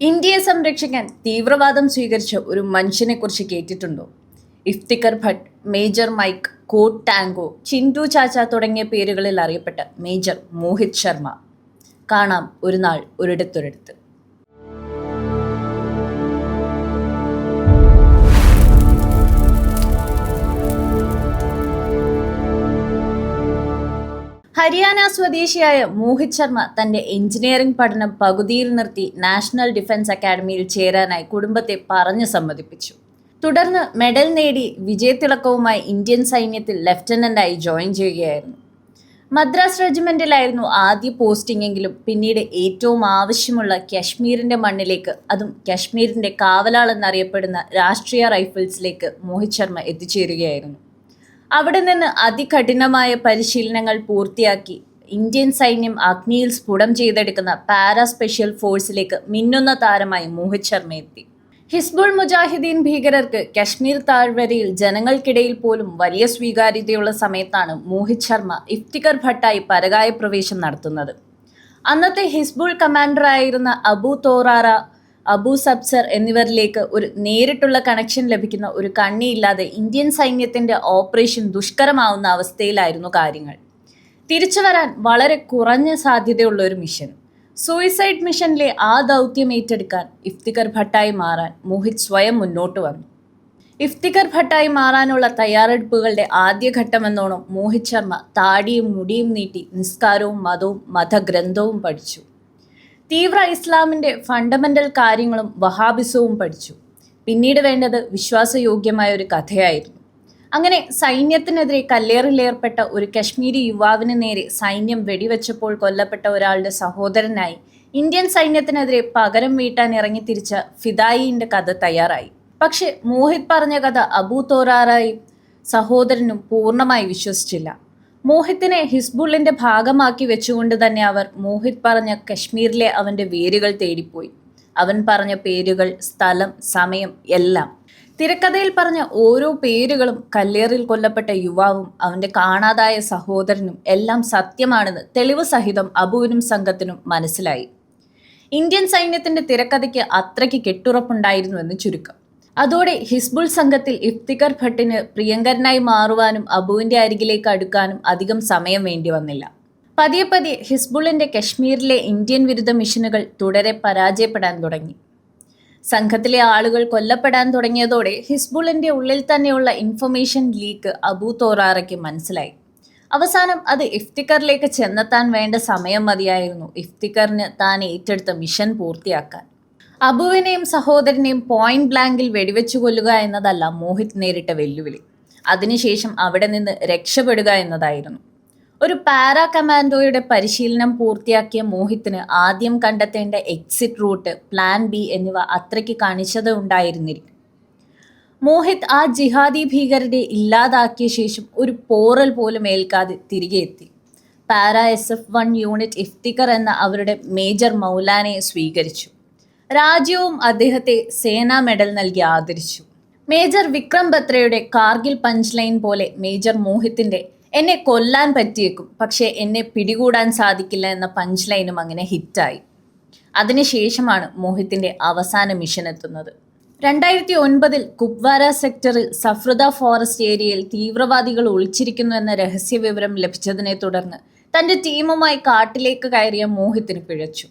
ഇന്ത്യയെ സംരക്ഷിക്കാൻ തീവ്രവാദം സ്വീകരിച്ച ഒരു മനുഷ്യനെക്കുറിച്ച് കേട്ടിട്ടുണ്ടോ? Iftikhar Bhatt, major Mike, code Tango, Chintu Chacha തുടങ്ങിയ പേരുകളിൽ അറിയപ്പെട്ട മേജർ മോഹിത് ശർമ്മ. കാണാം ഒരു നാൾ ഒരിടത്തൊരിടത്ത്. ഹരിയാന സ്വദേശിയായ മോഹിത് ശർമ്മ തന്റെ എഞ്ചിനീയറിംഗ് പഠനം പകുതിയിൽ നിർത്തി നാഷണൽ ഡിഫൻസ് അക്കാദമിയിൽ ചേരാനായി കുടുംബത്തെ പറഞ്ഞു സമ്മതിപ്പിച്ചു. തുടർന്ന് മെഡൽ നേടി വിജയത്തിളക്കവുമായി ഇന്ത്യൻ സൈന്യത്തിൽ ലഫ്റ്റനന്റായി ജോയിൻ ചെയ്യുകയായിരുന്നു. മദ്രാസ് റെജിമെന്റിലായിരുന്നു ആദ്യ പോസ്റ്റിംഗ് എങ്കിലും പിന്നീട് ഏറ്റവും ആവശ്യമുള്ള കശ്മീരിന്റെ മണ്ണിലേക്ക്, അതും കശ്മീരിന്റെ കാവലാൾ എന്നറിയപ്പെടുന്ന രാഷ്ട്രീയ റൈഫിൾസിലേക്ക് മോഹിത് ശർമ്മ എത്തിച്ചേരുകയായിരുന്നു. അവിടെ നിന്ന് അതികഠിനമായ പരിശീലനങ്ങൾ പൂർത്തിയാക്കി ഇന്ത്യൻ സൈന്യം അഗ്നിയിൽ സ്ഫുടം ചെയ്തെടുക്കുന്ന പാരാ സ്പെഷ്യൽ ഫോഴ്സിലേക്ക് മിന്നുന്ന താരമായി മോഹിത് ശർമ്മ എത്തി. ഹിസ്ബുൾ മുജാഹിദീൻ ഭീകരർക്ക് കശ്മീർ താഴ്വരയിൽ ജനങ്ങൾക്കിടയിൽ പോലും വലിയ സ്വീകാര്യതയുള്ള സമയത്താണ് മോഹിത് ശർമ്മ ഇഫ്തിഖർ ഭട്ടായി പരകായ പ്രവേശം നടത്തുന്നത്. അന്നത്തെ ഹിസ്ബുൾ കമാൻഡറായിരുന്ന അബു തോറാറ, അബു സബ്സർ എന്നിവരിലേക്ക് ഒരു നേരിട്ടുള്ള കണക്ഷൻ ലഭിക്കുന്ന ഒരു കണ്ണിയില്ലാതെ ഇന്ത്യൻ സൈന്യത്തിന്റെ ഓപ്പറേഷൻ ദുഷ്കരമാവുന്ന അവസ്ഥയിലായിരുന്നു കാര്യങ്ങൾ. തിരിച്ചു വരാൻ വളരെ കുറഞ്ഞ സാധ്യതയുള്ള ഒരു മിഷൻ, സൂയിസൈഡ് മിഷനിലെ ആ ദൗത്യം ഏറ്റെടുക്കാൻ ഇഫ്തിഖർ ഭട്ടായി മാറാൻ മോഹിത് സ്വയം മുന്നോട്ട് വന്നു. ഇഫ്തിഖർ ഭട്ടായി മാറാനുള്ള തയ്യാറെടുപ്പുകളുടെ ആദ്യഘട്ടമെന്നോണം മോഹിത് ശർമ്മ താടിയും മുടിയും നീട്ടി നിസ്കാരവും മതവും മതഗ്രന്ഥവും പഠിച്ചു. തീവ്ര ഇസ്ലാമിൻ്റെ ഫണ്ടമെൻ്റൽ കാര്യങ്ങളും വഹാബിസവും പഠിച്ചു. പിന്നീട് വേണ്ടത് വിശ്വാസയോഗ്യമായ ഒരു കഥയായിരുന്നു. അങ്ങനെ സൈന്യത്തിനെതിരെ കല്ലേറിലേർപ്പെട്ട ഒരു കശ്മീരി യുവാവിന് നേരെ സൈന്യം വെടിവെച്ചപ്പോൾ കൊല്ലപ്പെട്ട ഒരാളുടെ സഹോദരനായി ഇന്ത്യൻ സൈന്യത്തിനെതിരെ പകരം വീട്ടാൻ ഇറങ്ങിത്തിരിച്ച ഫിദായിൻ്റെ കഥ തയ്യാറായി. പക്ഷെ മോഹിത് പറഞ്ഞ കഥ അബൂ തോറാറയും സഹോദരനും പൂർണ്ണമായി വിശ്വസിച്ചില്ല. മോഹിത്തിനെ ഹിസ്ബുള്ളിന്റെ ഭാഗമാക്കി വെച്ചുകൊണ്ട് തന്നെ അവർ മോഹിത് പറഞ്ഞ കശ്മീരിലെ അവൻ്റെ വേരുകൾ തേടിപ്പോയി. അവൻ പറഞ്ഞ പേരുകൾ, സ്ഥലം, സമയം എല്ലാം, തിരക്കഥയിൽ പറഞ്ഞ ഓരോ പേരുകളും, കല്ലേറിൽ കൊല്ലപ്പെട്ട യുവാവും അവൻ്റെ കാണാതായ സഹോദരനും എല്ലാം സത്യമാണെന്ന് തെളിവ് സഹിതം അബുവിനും സംഘത്തിനും മനസ്സിലായി. ഇന്ത്യൻ സൈന്യത്തിന്റെ തിരക്കഥയ്ക്ക് അത്രയ്ക്ക് കെട്ടുറപ്പുണ്ടായിരുന്നുവെന്ന് ചുരുക്കം. അതോടെ ഹിസ്ബുൾ സംഘത്തിൽ ഇഫ്തിഖർ ഭട്ടിന് പ്രിയങ്കരനായി മാറുവാനും അബുവിൻ്റെ അരികിലേക്ക് അടുക്കാനും അധികം സമയം വേണ്ടി വന്നില്ല. പതിയെ പതിയെ ഹിസ്ബുളിൻ്റെ കശ്മീരിലെ ഇന്ത്യൻ വിരുദ്ധ മിഷനുകൾ തുടരെ പരാജയപ്പെടാൻ തുടങ്ങി. സംഘത്തിലെ ആളുകൾ കൊല്ലപ്പെടാൻ തുടങ്ങിയതോടെ ഹിസ്ബുളിൻ്റെ ഉള്ളിൽ തന്നെയുള്ള ഇൻഫർമേഷൻ ലീക്ക് അബൂ തോറാറയ്ക്ക് മനസ്സിലായി. അവസാനം അത് ഇഫ്തിഖറിലേക്ക് ചെന്നെത്താൻ വേണ്ട സമയം മതിയായിരുന്നു ഇഫ്തിഖറിന് താൻ ഏറ്റെടുത്ത മിഷൻ പൂർത്തിയാക്കാൻ. അബുവിനെയും സഹോദരനെയും പോയിന്റ് ബ്ലാങ്കിൽ വെടിവെച്ചു കൊല്ലുക എന്നതല്ല മോഹിത് നേരിട്ട വെല്ലുവിളി. അതിനുശേഷം അവിടെ നിന്ന് രക്ഷപ്പെടുക എന്നതായിരുന്നു. ഒരു പാരാ കമാൻഡോയുടെ പരിശീലനം പൂർത്തിയാക്കിയ മോഹിത്തിന് ആദ്യം കണ്ടെത്തേണ്ട എക്സിറ്റ് റൂട്ട്, പ്ലാൻ ബി എന്നിവ അത്രയ്ക്ക് കണിശത ഉണ്ടായിരുന്നില്ല. മോഹിത് ആ ജിഹാദി ഭീകരരെ ഇല്ലാതാക്കിയ ശേഷം ഒരു പോറൽ പോലും ഏൽക്കാതെ തിരികെ എത്തി. പാരാ SF-1 യൂണിറ്റ് ഇഫ്തിഖർ എന്ന അവരുടെ മേജർ മൗലാനയെ സ്വീകരിച്ചു. രാജ്യവും അദ്ദേഹത്തെ സേനാ മെഡൽ നൽകി ആദരിച്ചു. മേജർ വിക്രം ബത്രയുടെ കാർഗിൽ പഞ്ച് ലൈൻ പോലെ മേജർ മോഹിത്തിന്റെ എന്നെ കൊല്ലാൻ പറ്റിയേക്കും പക്ഷേ എന്നെ പിടികൂടാൻ സാധിക്കില്ല എന്ന പഞ്ച് ലൈനും അങ്ങനെ ഹിറ്റായി. അതിനുശേഷമാണ് മോഹിത്തിന്റെ അവസാന മിഷൻ എത്തുന്നത്. 2009 കുപ്വാര സെക്ടറിൽ സഫ്രുദ ഫോറസ്റ്റ് ഏരിയയിൽ തീവ്രവാദികൾ ഒളിച്ചിരിക്കുന്നു എന്ന രഹസ്യ വിവരം ലഭിച്ചതിനെ തുടർന്ന് തന്റെ ടീമുമായി കാട്ടിലേക്ക് കയറിയ മോഹിത്തിന് പിഴച്ചു.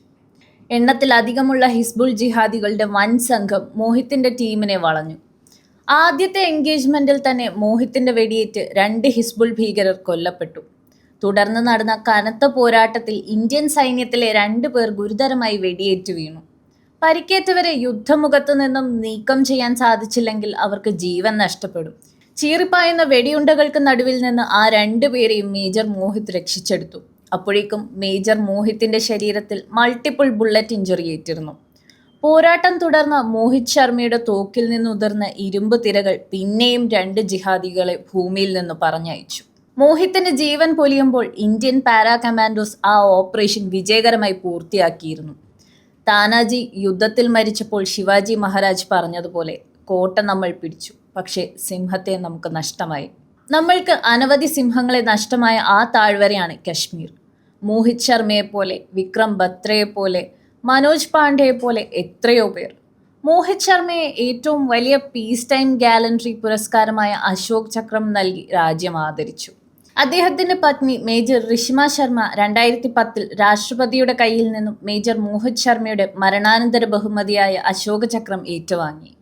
എണ്ണത്തിലധികമുള്ള ഹിസ്ബുൾ ജിഹാദികളുടെ വൻ സംഘം മോഹിത്തിന്റെ ടീമിനെ വളഞ്ഞു. ആദ്യത്തെ എൻഗേജ്മെന്റിൽ തന്നെ മോഹിത്തിന്റെ വെടിയേറ്റ് 2 ഹിസ്ബുൾ ഭീകരർ കൊല്ലപ്പെട്ടു. തുടർന്ന് നടന്ന കനത്ത പോരാട്ടത്തിൽ ഇന്ത്യൻ സൈന്യത്തിലെ 2 പേർ ഗുരുതരമായി വെടിയേറ്റ് വീണു. പരിക്കേറ്റവരെ യുദ്ധമുഖത്തു നിന്നും നീക്കം ചെയ്യാൻ സാധിച്ചില്ലെങ്കിൽ അവർക്ക് ജീവൻ നഷ്ടപ്പെടും. ചീറിപ്പായുന്ന വെടിയുണ്ടകൾക്ക് നടുവിൽ നിന്ന് ആ 2 പേരെയും മേജർ മോഹിത് രക്ഷിച്ചെടുത്തു. അപ്പോഴേക്കും മേജർ മോഹിത്തിന്റെ ശരീരത്തിൽ മൾട്ടിപ്പിൾ ബുള്ളറ്റ് ഇഞ്ചുറി ഏറ്റിരുന്നു. പോരാട്ടം തുടർന്ന മോഹിത് ശർമ്മയുടെ തോക്കിൽ നിന്നുതിർന്ന ഇരുമ്പ് തിരകൾ പിന്നെയും 2 ജിഹാദികളെ ഭൂമിയിൽ നിന്ന് പറഞ്ഞയച്ചു. മോഹിത്തിന്റെ ജീവൻ പൊലിയുമ്പോൾ ഇന്ത്യൻ പാരാ കമാൻഡോസ് ആ ഓപ്പറേഷൻ വിജയകരമായി പൂർത്തിയാക്കിയിരുന്നു. താനാജി യുദ്ധത്തിൽ മരിച്ചപ്പോൾ ശിവാജി മഹാരാജ് പറഞ്ഞതുപോലെ, കോട്ട നമ്മൾ പിടിച്ചു, പക്ഷേ സിംഹത്തെ നമുക്ക് നഷ്ടമായി. നമ്മൾക്ക് അനവധി സിംഹങ്ങളെ നഷ്ടമായ ആ താഴ്വരയാണ് കശ്മീർ. മോഹിത് ശർമ്മയെപ്പോലെ, വിക്രം ബത്രയെപ്പോലെ, മനോജ് പാണ്ഡെയെ പോലെ എത്രയോ പേർ. മോഹിത് ശർമ്മയെ ഏറ്റവും വലിയ പീസ് ടൈം ഗാലൻട്രി പുരസ്കാരമായ അശോക് ചക്രം നൽകി രാജ്യം ആദരിച്ചു. അദ്ദേഹത്തിന്റെ പത്നി മേജർ റിഷിമ ശർമ്മ 2010 രാഷ്ട്രപതിയുടെ കയ്യിൽ നിന്നും മേജർ മോഹിത് ശർമ്മയുടെ മരണാനന്തര ബഹുമതിയായ അശോക ചക്രം ഏറ്റുവാങ്ങി.